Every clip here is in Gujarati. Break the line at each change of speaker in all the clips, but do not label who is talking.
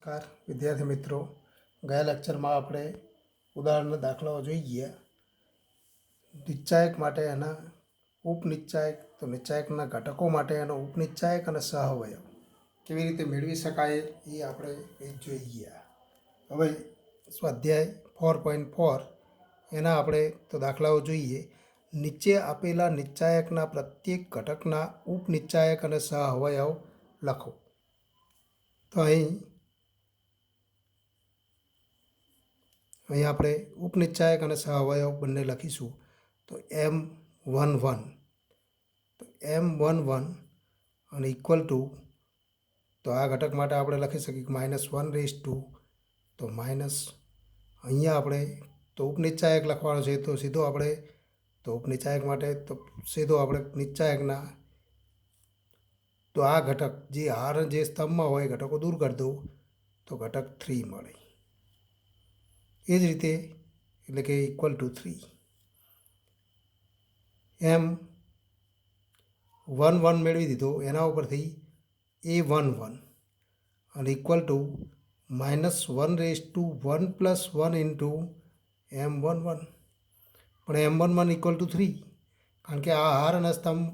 નમસ્કાર વિદ્યાર્થી મિત્રો, ગયા લેક્ચરમાં આપણે ઉદાહરણના દાખલાઓ જોઈ ગયા. નિશ્ચાયક માટે એના ઉપનિશ્ચાયક, તો નિશ્ચાયકના ઘટકો માટે એનો ઉપનિશ્ચાયક અને સહઅવયવ કેવી રીતે મેળવી શકાય એ આપણે જોઈ ગયા. હવે સ્વાધ્યાય 4.4 એના આપણે તો દાખલાઓ જોઈએ. નીચે આપેલા નિશ્ચાયકના પ્રત્યેક ઘટકના ઉપનિશ્ચાયક અને સહઅવયવ લખો. તો અહીં આપણે ઉપનિશ્ચાયક અને સહઅવયવ બંને લખીશું. તો M11, તો M11 અને ઇક્વલ ટુ, તો આ ઘટક માટે આપણે લખી શકીએ -1 તો માઇનસ, અહીંયા આપણે તો ઉપનિશ્ચાયક લખવાનો છે, તો સીધો આપણે તો ઉપનિશ્ચાયક માટે તો સીધો આપણે નિશ્ચાયકના તો આ ઘટક જે હાર જે સ્તંભમાં હોય ઘટકો દૂર કરી દો તો ઘટક 3 મળે. એ જ રીતે એટલે કે ઇક્વલ ટુ 3. M11 મેળવી દીધો, એના ઉપરથી A11 અને ઇક્વલ ટુ -1 + 1 ઇન્ટુ M11, પણ M11 ઇક્વલ ટુ 3, કારણ કે આ હાર અને સ્તંભ,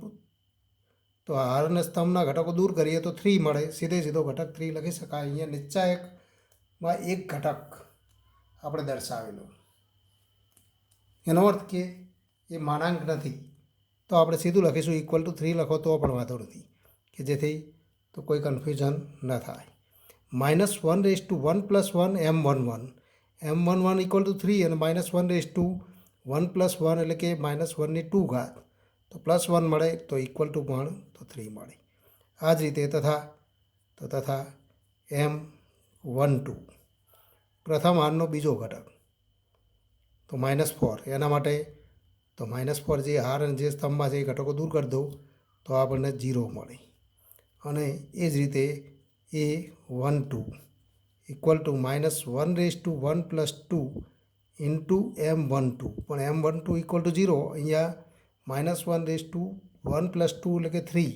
તો હાર અને સ્તંભના ઘટકો દૂર કરીએ તો 3 મળે, સીધો ઘટક 3 લખી શકાય. અહીંયા નિશ્ચાયકમાં એક ઘટક આપણે દર્શાવેલો, એનો અર્થ કે એ માનાંક નથી, તો આપણે સીધું લખીશું ઇક્વલ ટુ 3 લખો તો પણ વાંધો નથી, કે જેથી તો કોઈ કન્ફ્યુઝન ન થાય. -1 + 1 M11, M11 ઇક્વલ ટુ 3 અને -1 + 1 + 1 એટલે કે -1ની 2 ઘાત, તો +1 મળે તો ઇક્વલ ટુ પણ તો 3 મળે. આ જ રીતે તથા M12 પ્રથમ હારનો બીજો ઘટક તો -4, એના માટે તો -4 જે હાર અને જે સ્તંભમાં છે એ ઘટકો દૂર કરી દો તો આપણને 0 મળે. અને એ જ રીતે A12 equal to -1 + 1 + 2 into M12, પણ M12 ઇક્વલ ટુ 0, અહીંયા -1 + 1 + 2 એટલે કે 3,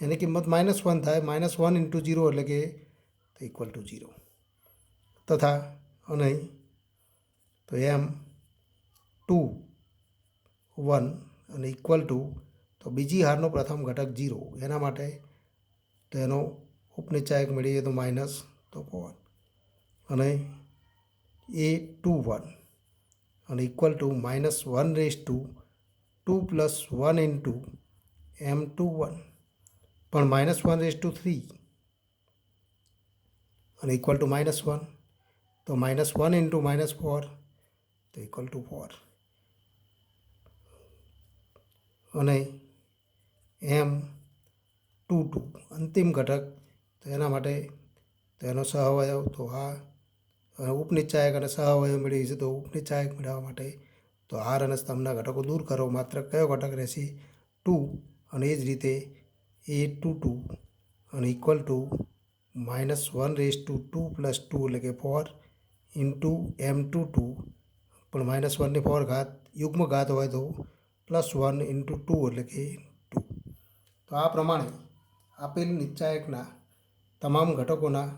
એની કિંમત -1 થાય, -1 ઇન્ટુ 0 એટલે કે ઇક્વલ ટુ 0. તથા અને તો M21 અને ઇક્વલ ટુ, તો બીજી હારનો પ્રથમ ઘટક 0, એના માટે તો એનો ઉપનિશ્ચાયક મેળવીએ તો -4 અને A21 અને ઇક્વલ ટુ -1 + 2 + 1 ઇન્ટુ M21, પણ -1 + 3 અને ઇક્વલ ટુ -1, તો -1 ઇન્ટુ -4 તો ઇક્વલ ટુ 4. અને M22 અંતિમ ઘટક, તો એના માટે તો એનો સહઅવયવ, તો આ ઉપનિશ્ચાયક અને સહઅવયવ મેળવી છે, તો ઉપનિશ્ચાયક મેળવવા માટે તો હાર અને સ્તંભના ઘટકો દૂર કરો, માત્ર કયો ઘટક રહેશે 2, અને એ જ રીતે A22 અને ઇક્વલ ટુ -1 + 2 + 2 એટલે કે 4 ઇન્ટુ M22, પણ -1ની 4 ઘાત યુગ્મ ઘાત હોય તો +1 ઇન્ટુ 2 એટલે કે 2. તો આ પ્રમાણે આપેલ નિશ્ચાયકના તમામ ઘટકોના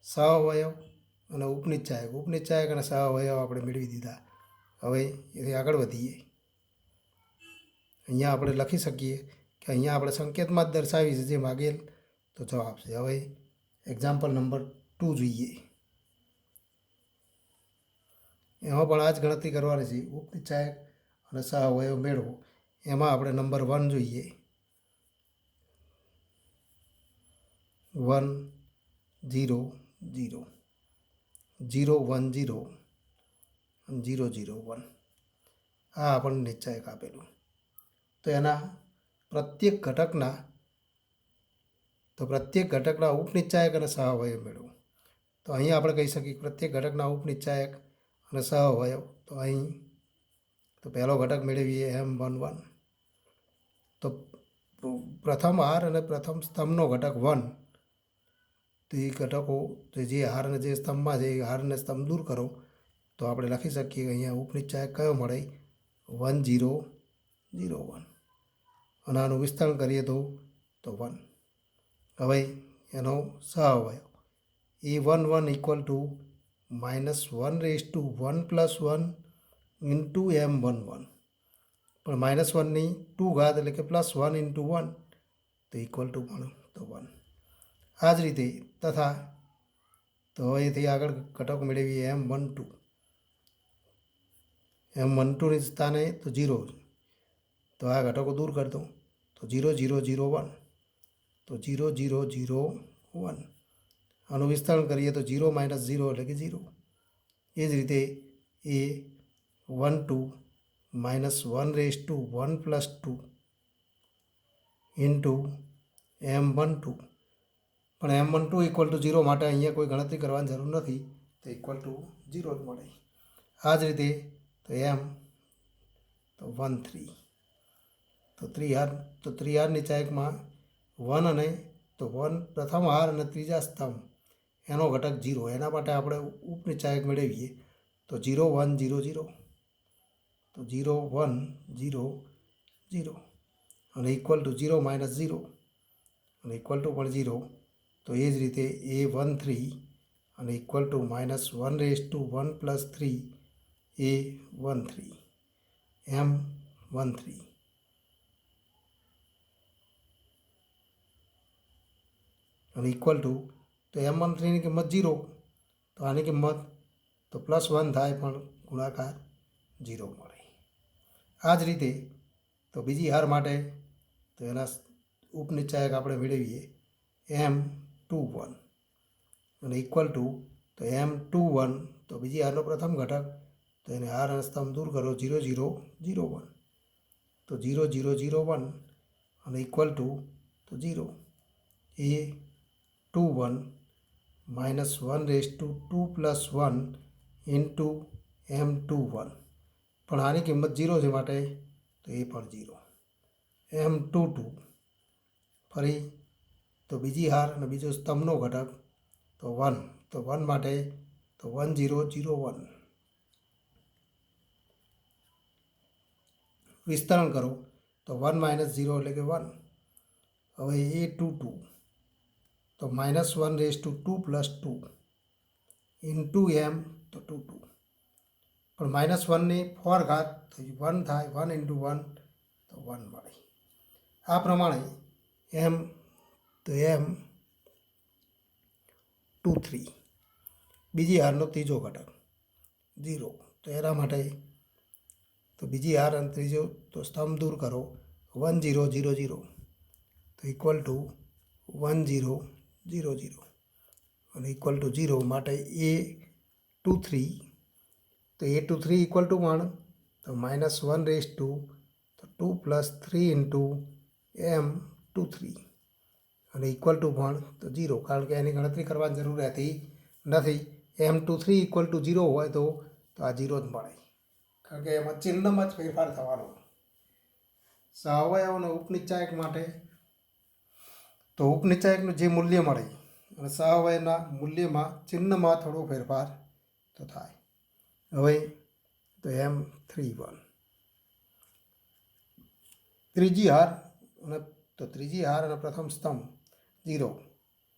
સહઅવયવ અને ઉપનિશ્ચાયક અને સહઅવયવ આપણે મેળવી દીધા. હવે એથી આગળ વધીએ. અહીંયા આપણે લખી શકીએ કે અહીંયા આપણે સંકેતમાં જ દર્શાવી છે જે માગેલ તો જવાબ છે. હવે એક્ઝામ્પલ નંબર 2 જોઈએ. એમાં પણ આ જ ગણતરી કરવાની છે, ઉપનિશ્ચાયક અને સહઅવયવ મેળવો. એમાં આપણે નંબર 1 જોઈએ. 1 0 0 0 1 0 0 0 1, આ આપણને નિશ્ચાયક આપેલું. તો એના પ્રત્યેક ઘટકના ઉપનિશ્ચાયક અને સહઅવયવ મેળવો. તો અહીંયા આપણે કહી શકીએ પ્રત્યેક ઘટકના ઉપનિશ્ચાયક અને સહઅવયવ. તો અહીં તો પહેલો ઘટક મેળવીએ M11, તો પ્રથમ હાર અને પ્રથમ સ્તંભનો ઘટક 1, તો એ ઘટકો તો જે હાર અને જે સ્તંભમાં છે એ હાર અને સ્તંભ દૂર કરો તો આપણે લખી શકીએ કે અહીંયા ઉપનિશ્ચાયક કયો મળે 1 0 0 1, અને આનું વિસ્તરણ કરીએ તો 1. હવે એનો સહઅવયવ A11 equal to -1 + 1 into M11, પણ -1ની 2 ઘાત એટલે કે +1 × 1 તો ઇક્વલ ટુ પણ તો 1. આ જ રીતે તથા તો અહીંથી આગળ ઘટક મેળવીએ M12. M12ની સ્થાને તો 0, તો આ ઘટકો દૂર કરી દો તો 0 0 0 1, તો 0 0 0 1. આનું વિસ્તરણ કરીએ તો 0 - 0 એટલે કે 0. એ જ રીતે A12 -1 + 2 ઇન્ટુ M12, પણ M12 ઇક્વલ ટુ 0 માટે અહીંયા કોઈ ગણતરી કરવાની જરૂર નથી, તો ઇક્વલ ટુ 0 જ મળે. આ જ રીતે તો M તો 13, તો ત્રિહાર નીચા એકમાં 1 અને તો 1 પ્રથમ હાર અને ત્રીજા સ્તંભ એનો ઘટક 0, એના માટે આપણે ઉપનિચાયક મેળવીએ તો 0 1 0 0, તો 0 1 0 0 અને ઇક્વલ ટુ 0 - 0 અને ઇક્વલ ટુ પણ 0. તો એ જ રીતે A13 અને ઇક્વલ ટુ -1 + 3 A13 M13 અને ઇક્વલ ટુ તો M13ની કિંમત 0, તો આની કિંમત તો +1 થાય પણ ગુણાકાર 0 મળે. આ જ રીતે તો બીજી હાર માટે તો એના ઉપનિચાયક આપણે મેળવીએ M21 અને ઇક્વલ ટુ તો M21, તો બીજી હારનો પ્રથમ ઘટક તો એને હાર અને સ્તંભ દૂર કરો 0 0 0 1, તો 0 0 0 1 અને ઇક્વલ ટુ તો 0. A21 -1 + 1 ઇન્ટુ M21, પણ આની કિંમત 0 છે માટે તો એ પણ 0. M22 ફરી તો બીજી હાર અને બીજો સ્તંભનો ઘટક તો 1, તો 1 માટે તો 1 0 0 1. વિસ્તરણ કરો તો 1 - 0 એટલે કે 1. હવે A22 તો -1 + 2 ઇન્ટુ M તો 22, પણ -1ની 4 ઘાત તો 1 થાય, 1 × 1 તો 1 મળે. આ પ્રમાણે M23 બીજી હારનો ત્રીજો ઘટક 0, તો એના માટે તો બીજી હાર અને ત્રીજો તો સ્તંભ દૂર કરો 1 0 0 0, તો ઇક્વલ ટુ 1 0 0 0 અને ઇક્વલ ટુ 0 માટે A23, તો A23 ઇક્વલ ટુ પણ તો -1 + 2 + 3 ઇન્ટુ M23 અને ઇક્વલ ટુ પણ તો 0, કારણ કે એની ગણતરી કરવાની જરૂર રહેતી નથી. M23 ઇક્વલ ટુ 0 હોય તો આ 0 જ મળે, કારણ કે એમાં ચિહ્નમાં જ ફેરફાર થવાનો. સહાવયવ અને ઉપનિચાયક માટે તો ઉપનિચાયકનું જે મૂલ્ય મળે અને સહાવયના મૂલ્યમાં ચિહ્નમાં થોડો ફેરફાર તો થાય. હવે તો M31 ત્રીજી હાર અને પ્રથમ સ્તંભ 0,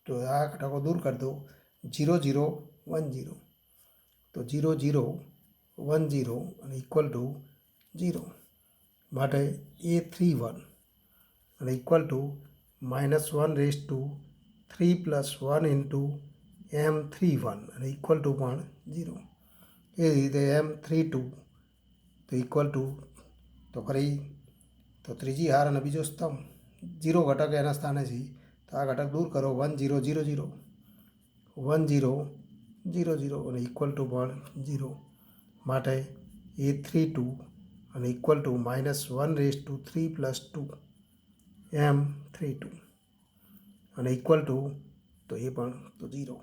તો આ ઘટકો દૂર કરી દો 0 0 1 0, તો 0 0 1 0 અને ઇક્વલ ટુ 0 માટે A31 અને ઇક્વલ ટુ -1 + 3 + 1 ઇન્ટુ M31 અને ઇક્વલ ટુ પણ 0. એ રીતે M32 તો ઇક્વલ ટુ તો ફરી તો ત્રીજી હાર અને બીજો સ્તંભ 0 ઘટક એના સ્થાને છે, તો આ ઘટક દૂર કરો 1 0 0 0, 1 0 0 0 અને ઇક્વલ ટુ પણ 0 માટે A32 અને ઇક્વલ ટુ -1 + 3 + 2 M32 અને ઇક્વલ ટુ તો એ પણ તો 0.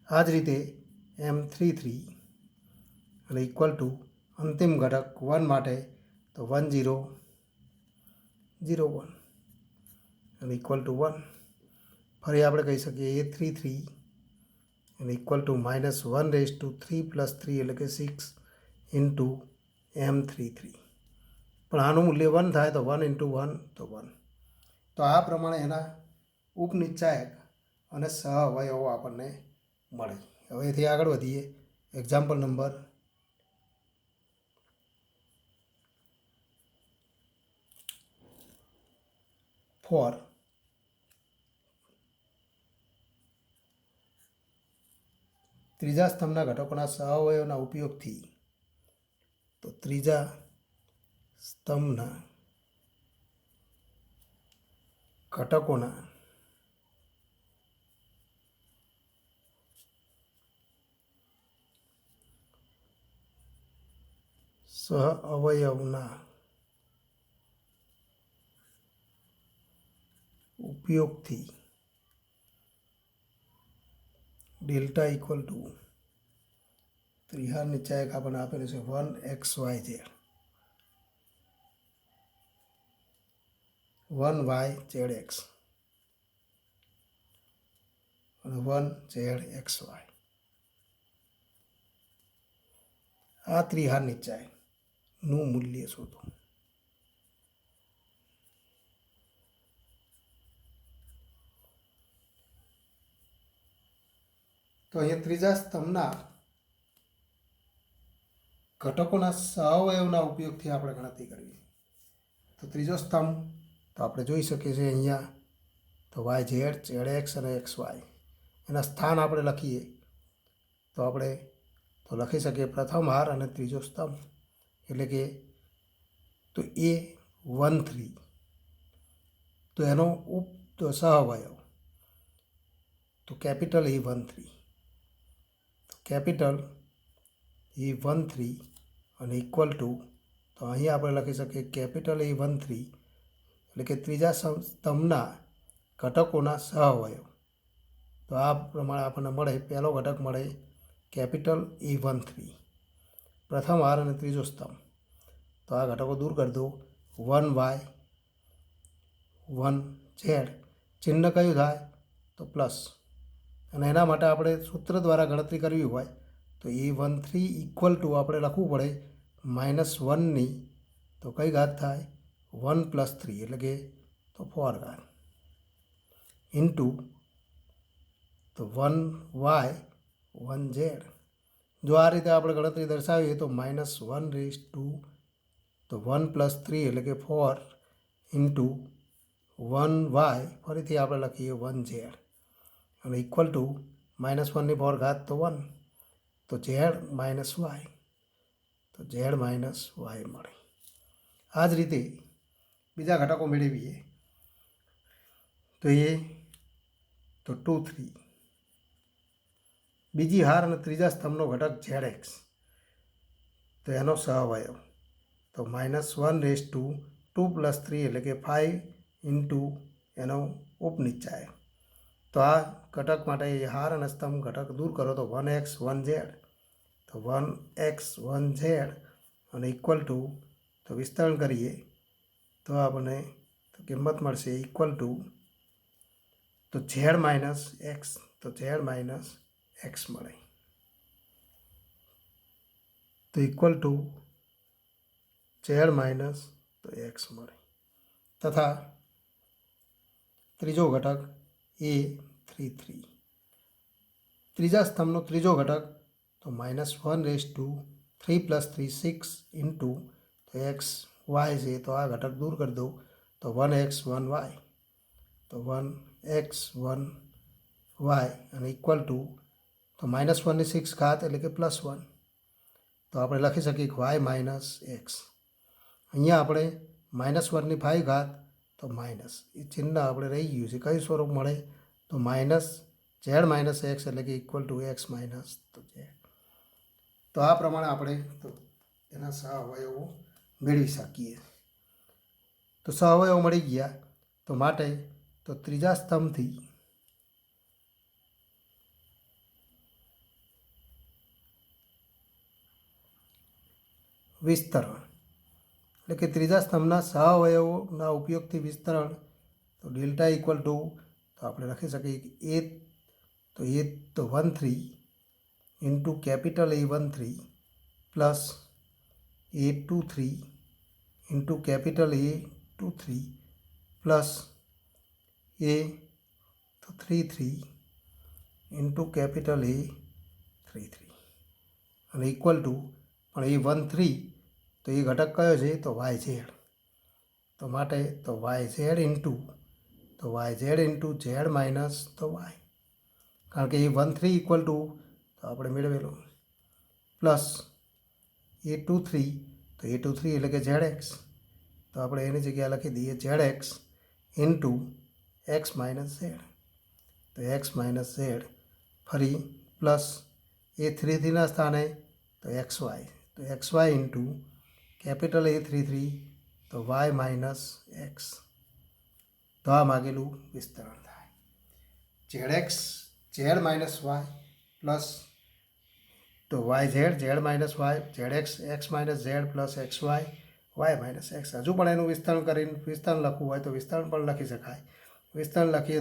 આ જ રીતે M33 અને ઇક્વલ ટુ અંતિમ ઘટક 1 માટે તો 1 0 0 1 અને ઇક્વલ ટુ 1. ફરી આપણે કહી શકીએ A33 અને ઇક્વલ ટુ -1 + 3 + 3 એટલે કે 6 ઇન્ટુ M33, પણ આનું મૂલ્ય 1 થાય તો 1 × 1 તો 1. તો આ પ્રમાણે એના ઉપનિચાયક અને સહાવયવો આપણને મળે। હવે એથી આગળ વધીએ। Example number 4। ત્રીજા સ્તંભના ઘટકોના સહાવયવના ઉપયોગથી, તો ત્રીજા સ્તંભના ઘટકોના સહઅવયવના ઉપયોગથી ડેલ્ટા ઇક્વલ ટુ ત્રિહાર નીચે એક આપણને આપેલું છે 1xyz 1yzx અને 1zxy, આ ત્રિહાર નિચાયનું મૂલ્ય શોધો। તો અહીંયા ત્રીજા સ્તંભના ઘટકોના સહઅવયવના ઉપયોગથી આપણે ગણતરી કરવી। તો ત્રીજો સ્તંભ તો આપણે જોઈ શકીએ છીએ અહીંયા, તો YZ, ZX અને XY એના સ્થાન આપણે લખીએ તો આપણે તો લખી શકીએ પ્રથમ હાર અને ત્રીજો સ્તંભ, એટલે કે તો A13, તો એનો તો સહઅવયવ તો કેપિટલ A13, તો કેપિટલ A13 અને ઇક્વલ ટુ, તો અહીંયા આપણે લખી શકીએ કેપિટલ A13 એટલે કે ત્રીજા સ્તંભના ઘટકોના સહઅવયવ। તો આ પ્રમાણે આપણને મળે, પહેલો ઘટક મળે કેપિટલ A13 પ્રથમ હાર અને ત્રીજો સ્તંભ, તો આ ઘટકો દૂર કરી દો 1y 1z, ચિહ્ન કયું થાય તો પ્લસ, અને એના માટે આપણે સૂત્ર દ્વારા ગણતરી કરવી હોય તો A13 ઇક્વલ ટુ આપણે લખવું પડે -1ની તો કઈ ઘાત થાય 1 + 3 એટલે કે તો 4 ઘાત ઇન્ટુ તો 1y 1z। જો આ રીતે આપણે ગણતરી દર્શાવીએ તો -1 તો 1 + 3 એટલે કે 4 ઇન્ટુ 1y ફરીથી આપણે લખીએ 1z અને ઇક્વલ ટુ -1ની 4 ઘાત તો 1, તો z - y, તો z - y મળે। આ જ રીતે બીજા ઘટકો મેળવીએ તો એ તો 2 3, બીજી હાર અને ત્રીજા સ્તંભનો ઘટક ZX, તો એનો સહઅવયવ તો -1 2 + 3 એટલે કે 5 ઇન્ટુ એનો ઉપનિચાય, તો આ ઘટક માટે હાર અને સ્તંભ ઘટક દૂર કરો તો 1x 1z, તો 1x 1z અને ઇક્વલ ટુ તો વિસ્તરણ કરીએ તો આપણને તો કિંમત મળશે ઇક્વલ ટુ તો z - x, તો z - x મળે, તો ઇક્વલ ટુ z - તો x મળે। તથા ત્રીજો ઘટક A33, ત્રીજા સ્તંભનો ત્રીજો ઘટક તો -1 3 + 3 6 ઇન્ટુ તો x y છે, તો આ ઘટક દૂર કરી દો તો 1x 1y, તો 1x 1y અને ઇક્વલ ટુ તો -1ની 6 ઘાત એટલે કે +1, તો આપણે લખી શકીએ y - x। અહીંયા આપણે -1ની 5 ઘાત તો માઇનસ, એ ચિહ્ન આપણે રહી ગયું છે, કયું સ્વરૂપ મળે તો -z - x એટલે કે ઇક્વલ ટુ x - તો z। તો આ પ્રમાણે આપણે તો એના સહઅવયવો મેળવી શકીએ। તો સહઅવયવો મળી ગયા, તો માટે તો ત્રીજા સ્તંભથી વિસ્તરણ એટલે કે ત્રીજા સ્તંભના સહઅવયવોના ઉપયોગથી વિસ્તરણ, તો ડેલ્ટા ઇક્વલ ટુ તો આપણે લખી શકીએ કે એ તો 13 into capital A13 plus A23 into capital A23 plus A તો 33 ઇન્ટુ કેપિટલ એ 3 3 અને ઇક્વલ ટુ પણ એ 1 3 તો એ ઘટક કયો છે તો વાય ઝેડ તો માટે તો Y Z into Z minus તો વાય કારણ કે એ 1 3 ઇક્વલ ટુ તો આપણે મેળવેલું પ્લસ A2 3 તો A2 3 એટલે કે ઝેડ એક્સ તો આપણે એની જગ્યાએ લખી દઈએ Z x into x minus Z તો એક્સ માઇનસ ઝેડ ફરી પ્લસ A3 3ના સ્થાને તો x Y into capital A3 3 તો વાય માઇનસ એક્સ તો આ માગેલું વિસ્તરણ થાય Z X Z minus Y plus તો Y Z minus Y Z X minus Z plus X Y minus X હજુ પણ એનું વિસ્તરણ કરીને વિસ્તરણ લખવું હોય તો વિસ્તરણ પણ લખી શકાય વિસ્તરણ લખીએ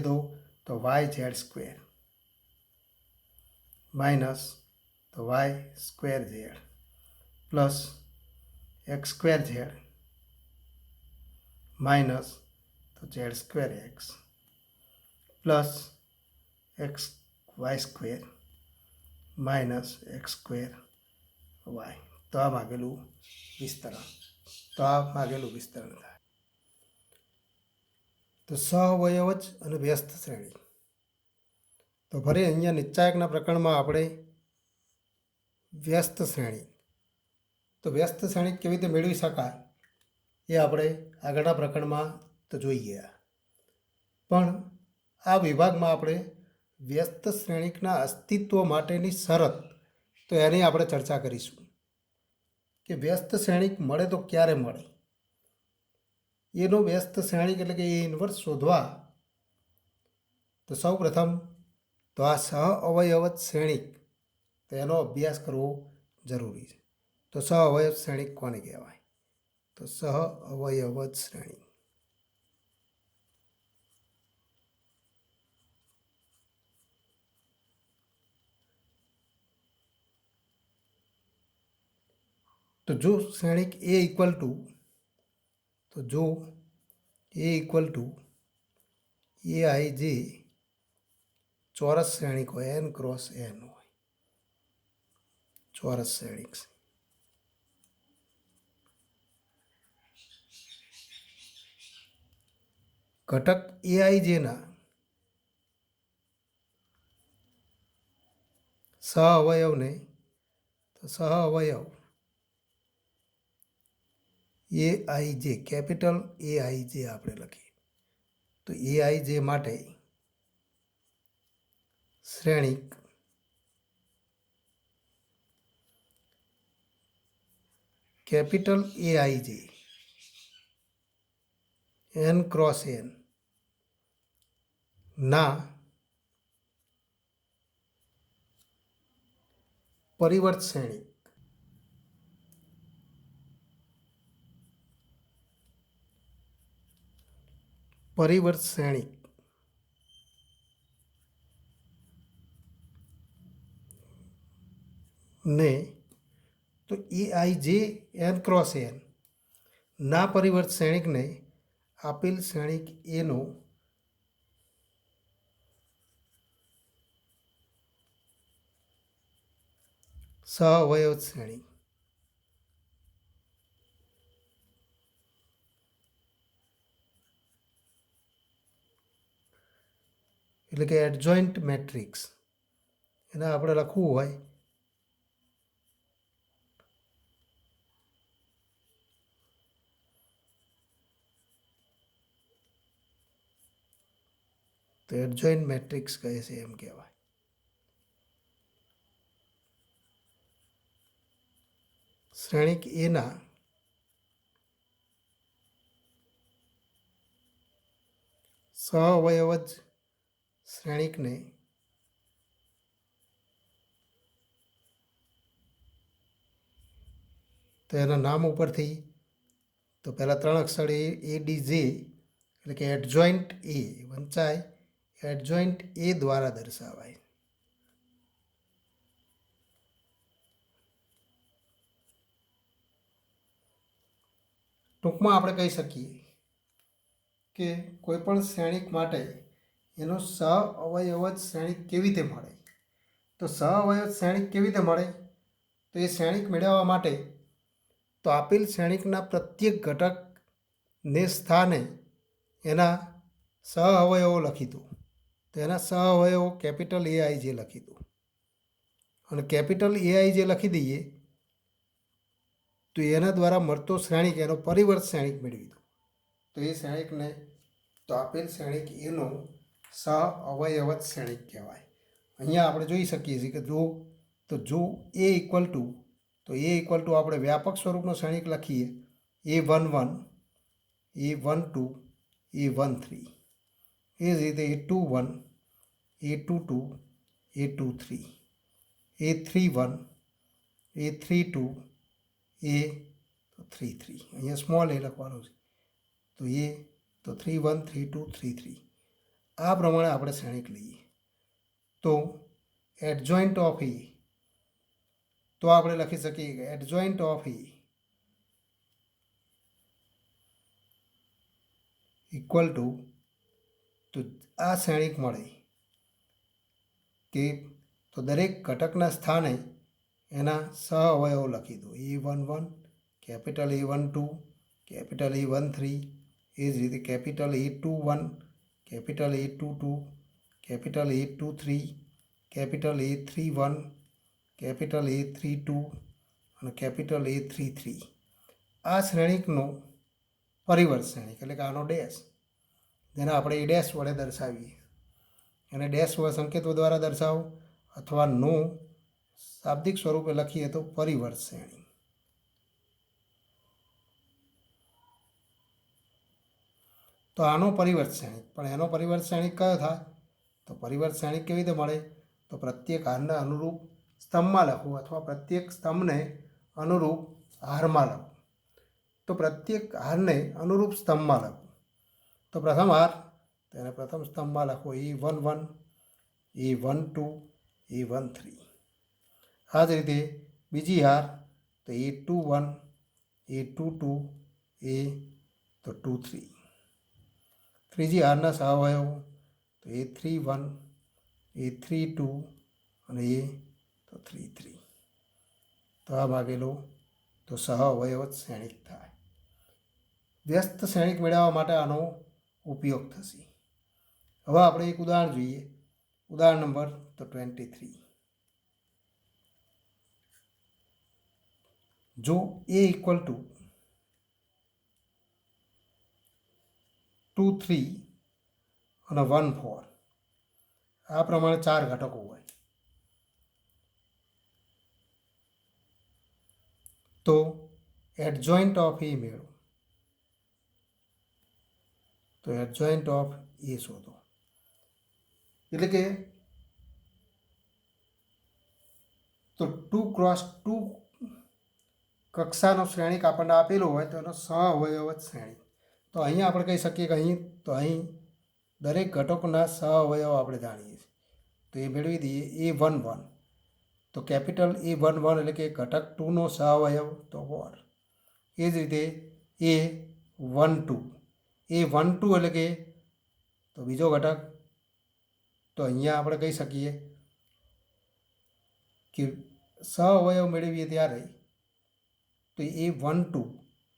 તો વાય ઝેડ સ્ક્વેર માઇનસ તો Y square Z plus X square Z minus તો Z square X plus X Y square minus X square Y તો આ માગેલું વિસ્તરણ થાય તો સહઅવયવજ અને વ્યસ્ત શ્રેણી તો ફરી અહીંયા નિશ્ચાયકના પ્રકરણમાં આપણે વ્યસ્ત શ્રેણી તો વ્યસ્ત શ્રેણી કેવી રીતે મેળવી શકાય એ આપણે આગળના પ્રકરણમાં તો જોઈ ગયા પણ આ વિભાગમાં આપણે વ્યસ્ત શ્રેણિકના અસ્તિત્વ માટેની શરત તો એની આપણે ચર્ચા કરીશું કે વ્યસ્ત શ્રેણિક મળે તો ક્યારે મળે એનો વ્યસ્ત શ્રેણિક એટલે કે એ ઇન્વર્સ શોધવા તો સૌ પ્રથમ તો આ સહઅવયવજ શ્રેણિક તો એનો અભ્યાસ કરવો જરૂરી છે તો સહઅવયવ શ્રેણિક કોને કહેવાય તો સહઅવયવજ શ્રેણિક તો જો શ્રેણિક એ ઇક્વલ ટુ એ આઈ જે ચોરસ શ્રેણિક હોય એન ક્રોસ એન હોય ચોરસ શ્રેણિક ઘટક એ આઈ જેના સહઅવયવને તો સહઅવયવ એ આઈ જે કેપિટલ એ આઈ જે આપણે લખીએ તો એ આઈ જે માટે શ્રેણિક કેપિટલ એ આઈ જે એન ક્રોસ એન ના પરિવર્ત શ્રેણિક ને તો એ આઈ જે એન ક્રોસ એન ના પરિવર્ત શ્રેણિકને આપેલ શ્રેણિક એનો સહઅવયવ શ્રેણી એટલે કે એડજોઇન્ટ મેટ્રિક્સ એને આપણે લખવું હોય તો એડજોઇન્ટ મેટ્રિક્સ કહે છે એમ કહેવાય શ્રેણિક એના સહઅવયવજ શ્રેણિકને તો એના નામ ઉપરથી તો પહેલાં 3 અક્ષર એ ડી જે એટલે કે એડજોઇન્ટ એ વંચાય એડજોઇન્ટ એ દ્વારા દર્શાવાય ટૂંકમાં આપણે કહી શકીએ કે કોઈપણ શ્રેણિક માટે એનો સહઅવયવજ શ્રેણિક કેવી રીતે મળે તો સહઅવયવ શ્રેણિક કેવી રીતે મળે? તો એ શ્રેણિક મેળવવા માટે તો આપેલ શ્રેણિકના પ્રત્યેક ઘટકને સ્થાને એના સહઅવયવો લખી દો. તો એના સહઅવયવો કેપિટલ AI જે લખી દો, અને કેપિટલ AI જે લખી દઈએ તો એના દ્વારા મળતો શ્રેણિક એનો પરિવર્ત શ્રેણિક મેળવી દો. તો એ શ્રેણિકને તો આપેલ શ્રેણિક એનો સહઅવયવત શ્રેણિક કહેવાય. અહીંયા આપણે જોઈ શકીએ છીએ કે જો એ ઇક્વલ ટુ આપણે વ્યાપક સ્વરૂપનો શ્રેણિક લખીએ A11, A12, A13, એ જ રીતે A21, A22, A23, A31, A32, A33. અહીંયા સ્મોલ એ લખવાનું છે. તો 31, 32, 33 આ પ્રમાણે આપણે શ્રેણિક લઈએ. તો એડજોઇન્ટ ઓફ એ તો આપણે લખી શકીએ કે adjoint of A equal to તો આ શ્રેણિક મળે કે તો દરેક ઘટકના સ્થાને એના સહઅવયવો લખી દો. A11, capital A12, capital A13, એ જ રીતે capital A21, capital A22, capital A23, capital A31, capital A32 અને કેપિટલ A33. આ શ્રેણિકનો પરિવર્ત શ્રેણિક એટલે કે આનો ડેશ, જેને આપણે એ ડેશ વડે દર્શાવીએ. એને ડેશ સંકેતો દ્વારા દર્શાવો અથવા નો શાબ્દિક સ્વરૂપે લખીએ તો પરિવર્ત શ્રેણી. તો આનો પરિવર્ત શ્રેણિક, પણ એનો પરિવર્ત શ્રેણિક કયો થાય? તો પરિવર્ત શ્રેણિક કેવી રીતે મળે? તો પ્રત્યેક હારને અનુરૂપ સ્તંભમાં લખવું અથવા પ્રત્યેક સ્તંભને અનુરૂપ હારમાં લખવું. તો પ્રત્યેક હારને અનુરૂપ સ્તંભમાં લખવું. તો પ્રથમ હાર તેને પ્રથમ સ્તંભમાં લખો A11, A12, A13. આ જ રીતે બીજી હાર તો A21, A22, A23. ત્રીજી હારના સહઅવયવો તો A31, A32 અને A33. તો આ ભાગેલો તો સહઅવયવત શ્રેણિક થાય. વ્યસ્ત શ્રેણિક મેળવવા માટે આનો ઉપયોગ થશે. હવે આપણે એક ઉદાહરણ જોઈએ. ઉદાહરણ નંબર તો 23. જો A ઇક્વલ ટુ 2, 3 અને 1, 4 આ પ્રમાણે 4 ઘટકો હોય તો એડજોઇન્ટ ઓફ એ મેળવો. તો એડજોઇન્ટ ઓફ એ શોધો. એટલે કે તો 2x2 કક્ષાનો શ્રેણિક આપણને આપેલો હોય તો એનો સહઅવયવત શ્રેણિક. તો અહીંયા આપણે કહી શકીએ કે અહીં દરેક ઘટકોના સહઅવયવ આપણે જાણીએ છીએ. તો એ મેળવી દઈએ. A11 તો કેપિટલ A11 એટલે કે ઘટક 2નો સહઅવયવ તો 4. એ જ રીતે A12 એટલે કે તો બીજો ઘટક. તો અહીંયા આપણે કહી શકીએ કે સહઅવયવ મેળવીએ ત્યારે તો A12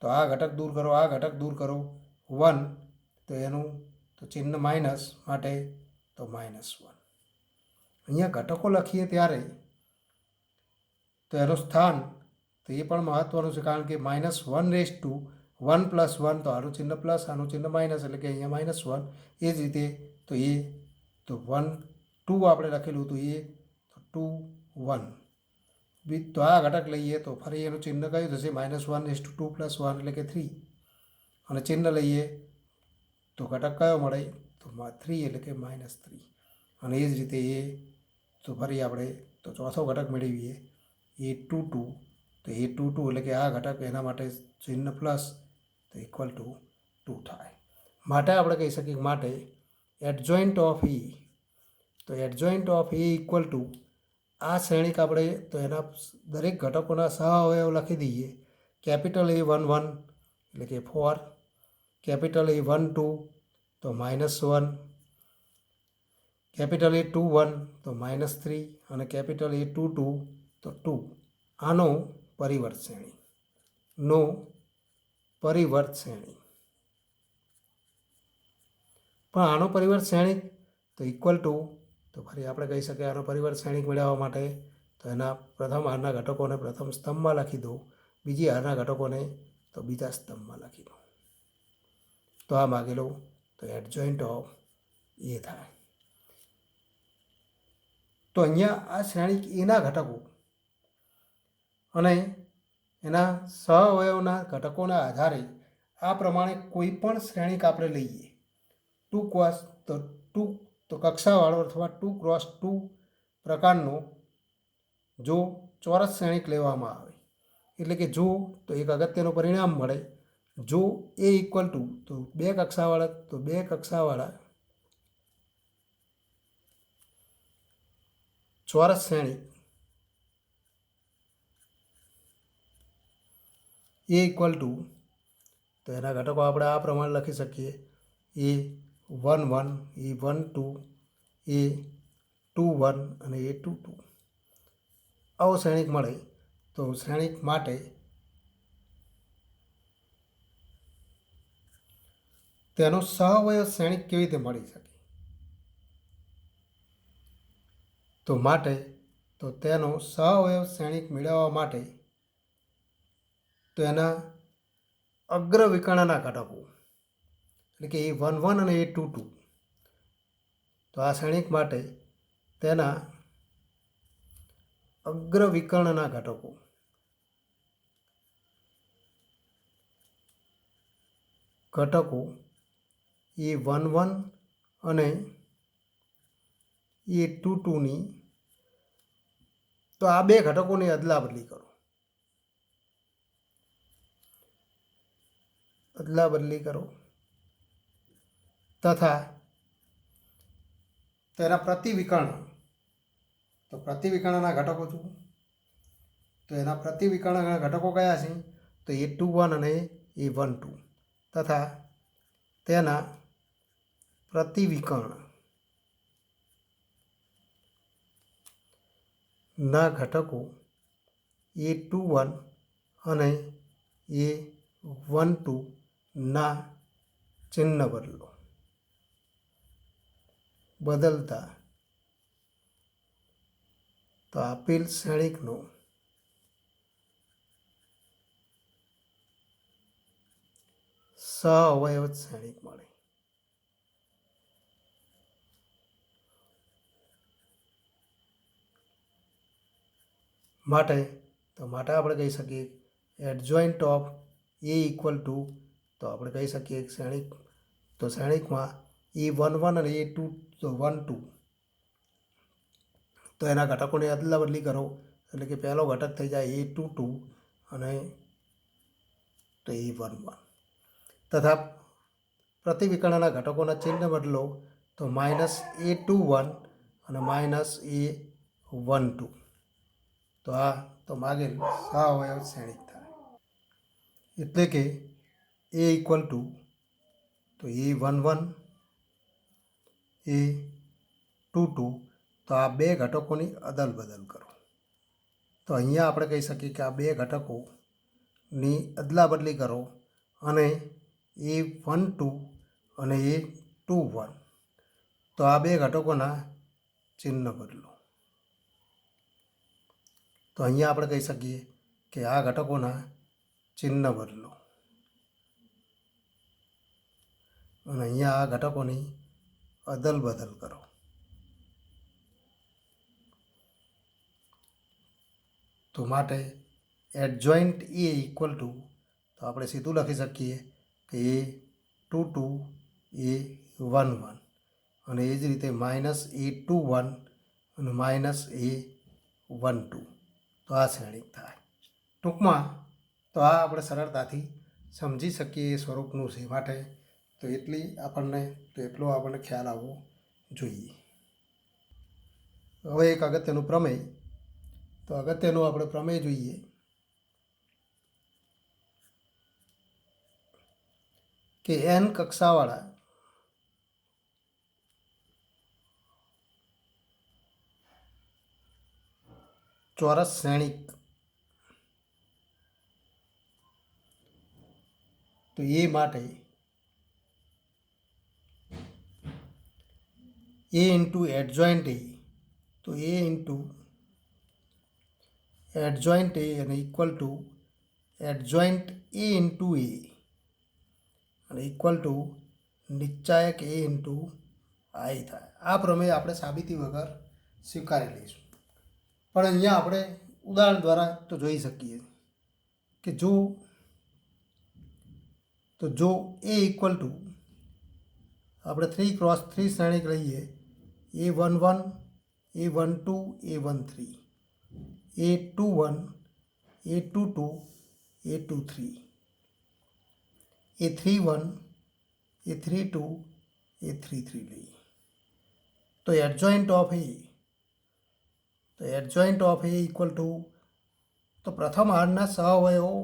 તો આ ઘટક દૂર કરો, આ ઘટક દૂર કરો, 1 તો એનું તો ચિહ્ન માઇનસ માટે તો -1. અહીંયા ઘટકો લખીએ ત્યારે તો એનું સ્થાન તો એ પણ મહત્ત્વનું છે, કારણ કે -1 + 1 તો આનું ચિહ્ન પ્લસ, આનું ચિહ્ન માઇનસ, એટલે કે અહીંયા -1. એ જ રીતે તો એ તો 1, 2 આપણે લખેલું હતું એ તો 2, 1. તો આ ઘટક લઈએ તો ફરી એનું ચિહ્ન કયું થશે? -1:2 + 1 એટલે કે 3. અને ચિહ્ન લઈએ તો ઘટક કયો મળે? તો 3 એટલે કે -3. અને એ જ રીતે એ તો ફરી આપણે તો ચોથો ઘટક મેળવીએ A22 તો A22 એટલે કે આ ઘટક, એના માટે ચિહ્ન પ્લસ તો = 2 થાય. માટે આપણે કહી શકીએ માટે એડજોઇન્ટ ઓફ એ તો adjoint of A equal to આ શ્રેણિક આપણે તો એના દરેક ઘટકોના સહઅવયવ લખી દઈએ. કેપિટલ A11 એટલે કે 4, કેપિટલ A12 તો -1, કેપિટલ એ 2 1 તો -3 અને કેપિટલ એ 2 2 તો 2. આનો પરિવર્ત શ્રેણી નો પરિવર્ત શ્રેણી પણ આનો પરિવર્ત શ્રેણિક તો ઇક્વલ ટુ તો ફરી આપણે કહી શકીએ આનો પરિવર્ત શ્રેણિક મેળવવા માટે તો એના પ્રથમ હારના ઘટકોને પ્રથમ સ્તંભમાં લખી દો, બીજી હારના ઘટકોને તો બીજા સ્તંભમાં લખી દો. તો આ માગેલું તો એડજોઇન્ટ ઓફ એ થાય. તો અહીંયા આ શ્રેણિક એના ઘટકો અને એના સહઅવયવના ઘટકોના આધારે આ પ્રમાણે કોઈ પણ શ્રેણિક આપણે લઈએ, 2 ક્રોસ તો 2 તો કક્ષાવાળો અથવા 2 ક્રોસ 2 પ્રકારનો જો ચોરસ શ્રેણિક લેવામાં આવે, એટલે કે જો તો એક અગત્યનું પરિણામ મળે, જો એ ઇક્વલ ટુ તો 2 કક્ષાવાળા ચોરસ શ્રેણિક એ ઇક્વલ ટુ તો એના ઘટકો આપણે આ પ્રમાણે લખી શકીએ, એ 1 1 એ 1 2 એ 2 1 અને એ 2 2. આવો શ્રેણિક મળે તો શ્રેણિક માટે તેનો સહઅવયવ શ્રેણિક કેવી રીતે મળી શકે, તો માટે તો તેનો સહઅવયવ શ્રેણિક મેળવવા માટે તો એના અગ્ર વિકર્ણના ઘટકો એટલે કે એ 1 1 અને એ 2 2 તો આ શ્રેણિક માટે તેના અગ્ર વિકર્ણના ઘટકો એ 1 1 અને એ 2 2ની તો આ બે ઘટકોની અદલા બદલી કરો તથા તેના પ્રતિવિકર્ણ તો પ્રતિવિકર્ણના ઘટકો જુઓ તો એના પ્રતિવિકર્ણના ઘટકો કયા છે તો એ 2 1 અને એ 1 2 તથા તેના પ્રતિવિકર્ણના ઘટકો એ 2 1 અને એ 1 2 ના ચિહ્ન બદલતા તો આપેલ શ્રેણિકનો સહઅવયવ શ્રેણિક મળે. માટે આપણે કહી શકીએ adjoint of A equal to તો આપણે કહી શકીએ શ્રેણિક તો શ્રેણિકમાં એ 1 1 અને એ 2 તો 1 2 તો એના ઘટકોને અદલા બદલી કરો એટલે કે પહેલો ઘટક થઈ જાય એ 2 2 અને તો એ 1 1 તથા પ્રતિવિકર્ણના ઘટકોના ચિહ્ન બદલો તો -a 2 1 અને -a 1 2 તો આ તો માગેલ સહઅવયવ શ્રેણિક થાય. એટલે કે એ ઇક્વલ ટુ તો એ 1 1 એ 2 2 તો આ બે ઘટકોની અદલ બદલ કરો. તો અહીંયા આપણે કહી શકીએ કે આ બે ઘટકોની અદલા બદલી કરો અને એ 1 2 અને એ 2 1 તો આ બે ઘટકોના ચિહ્ન બદલો. તો અહીંયા આપણે કહી શકીએ કે આ ઘટકોના ચિહ્ન બદલો અને અહીંયા આ ઘટકોની અદલ બદલ કરો. તો માટે એડજોઇન્ટ એ ઇક્વલ ટુ તો આપણે સીધું લખી શકીએ કે એ 2 2 એ 1 1 અને એ જ રીતે -a 2 1 અને -a 1 2 તો આ શ્રેણિક થાય. ટૂંકમાં તો આ આપણે સરળતાથી સમજી શકીએ એ સ્વરૂપનું છે. માટે તો એટલો આપણને ખ્યાલ આવવો જોઈએ. હવે એક અગત્યનું પ્રમેય તો અગત્યનું આપણે પ્રમેય જોઈએ કે n કક્ષાવાળા ચોરસ શ્રેણિક, તો એ માટે એ ઇન્ટુ એડજોઇન્ટ એ, તો એ ઇન્ટુ એડજોઇન્ટ એ અને equal to adjoint A into A અને ઇક્વલ ટુ નિશ્ચાયક એ ઇન્ટુ આઈ થાય. આ પ્રમેય આપણે સાબિતી વગર સ્વીકારી લઈશું. પણ અહીંયા આપણે ઉદાહરણ દ્વારા તો જોઈ શકીએ કે જો એ ઇક્વલ ટુ આપણે 3x3 શ્રેણિક લઈએ, A11, A12, A13, A21, A22, A23, A31, A32, A33 લઈએ તો adjoint of A equal to, તો પ્રથમ હારના સહઅવયવો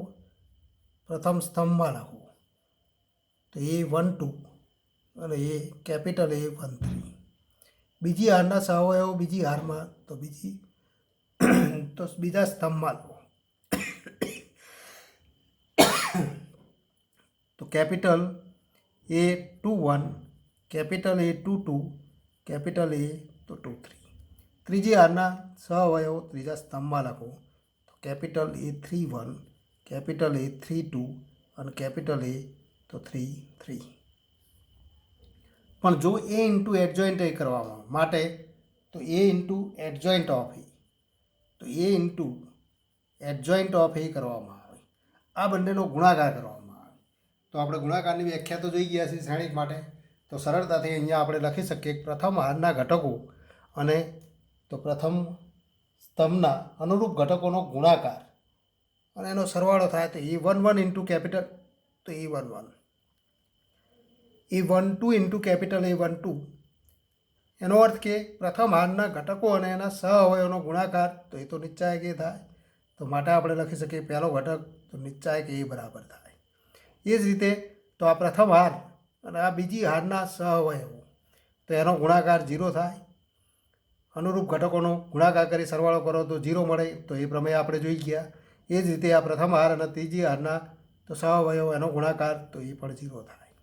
પ્રથમ સ્તંભમાં લખો, તો A12 અને એ કેપિટલ A13. બીજી હારના સહઅવયવો બીજી હારમાં, તો બીજા સ્તંભમાં લો, તો capital A21, capital A22, capital A તો 23. ત્રીજી હારના સહઅવયવો ત્રીજા સ્તંભમાં લખો, તો કેપિટલ A31, કેપિટલ A32 અને કેપિટલ A તો 33. પણ જો એ ઇન્ટુ એડજોઇન્ટ એ કરવામાં માટે, તો એ ઇન્ટુ એડજોઇન્ટ ઓફ એ, તો એ ઇન્ટુ એડજોઇન્ટ ઓફ એ કરવામાં આવે, આ બંનેનો ગુણાકાર કરવામાં આવે. તો આપણે ગુણાકારની વ્યાખ્યા તો જોઈ ગયા છીએ શ્રેણિક માટે. તો સરળતાથી અહીંયા આપણે લખી શકીએ કે પ્રથમ હારના ઘટકો અને તો પ્રથમ સ્તંભના અનુરૂપ ઘટકોનો ગુણાકાર અને એનો સરવાળો થાય, તો A11 ઇન્ટુ કેપિટલ તો A11, A12 into capital A12, એનો અર્થ કે પ્રથમ હારના ઘટકો અને એના સહઅવયવોનો ગુણાકાર, તો એ તો નિશ્ચાયક એ થાય. તો માટે આપણે લખી શકીએ પહેલો ઘટક તો નિશ્ચાયક એ બરાબર થાય. એ જ રીતે તો આ પ્રથમ હાર અને આ બીજી હારના સહઅવયવો, તો એનો ગુણાકાર 0 થાય. અનુરૂપ ઘટકોનો ગુણાકાર કરી સરવાળો કરો તો 0 મળે, તો એ પ્રમેય આપણે જોઈ ગયા. એ જ રીતે આ પ્રથમ હાર અને ત્રીજી હારના તો સહઅવયવો એનો ગુણાકાર, તો એ પણ 0 થાય.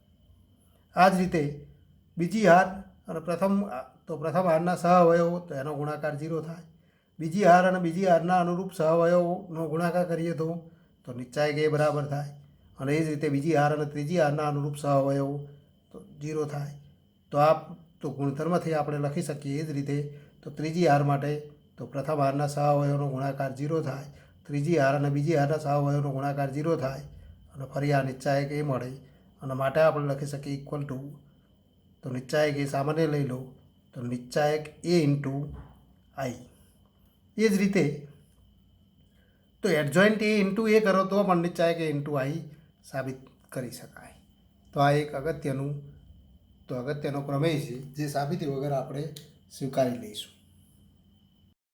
આ જ રીતે બીજી હાર અને પ્રથમ હારના સહઅવયવો, તો એનો ગુણાકાર 0 થાય. બીજી હાર અને બીજી હારના અનુરૂપ સહઅવયવોનો ગુણાકાર કરીએ તો નિશ્ચાયક એ બરાબર થાય. અને એ જ રીતે બીજી હાર અને ત્રીજી હારના અનુરૂપ સહઅવયવો તો 0 થાય. તો આ તો ગુણધર્મથી આપણે લખી શકીએ. એ જ રીતે તો ત્રીજી હાર માટે તો પ્રથમ હારના સહઅવયવોનો ગુણાકાર 0 થાય, ત્રીજી હાર અને બીજી હારના સહઅવયવોનો ગુણાકાર 0 થાય અને ફરી આ નિશ્ચાયક એ મળે. અને માટે આપણે લખી શકીએ ઇક્વલ ટુ, તો નિશ્ચાયક એ સામાન્ય લઈ લો, તો નિશ્ચાયક એ ઇન્ટુ આઈ. એ જ રીતે તો એડજોઇન્ટ એ ઇન્ટુ એ કરો તો પણ નિશ્ચાયક એ ઇન્ટુ આઈ સાબિત કરી શકાય. તો આ એક અગત્યનો પ્રમેય છે જે સાબિતી વગર આપણે સ્વીકારી લઈશું.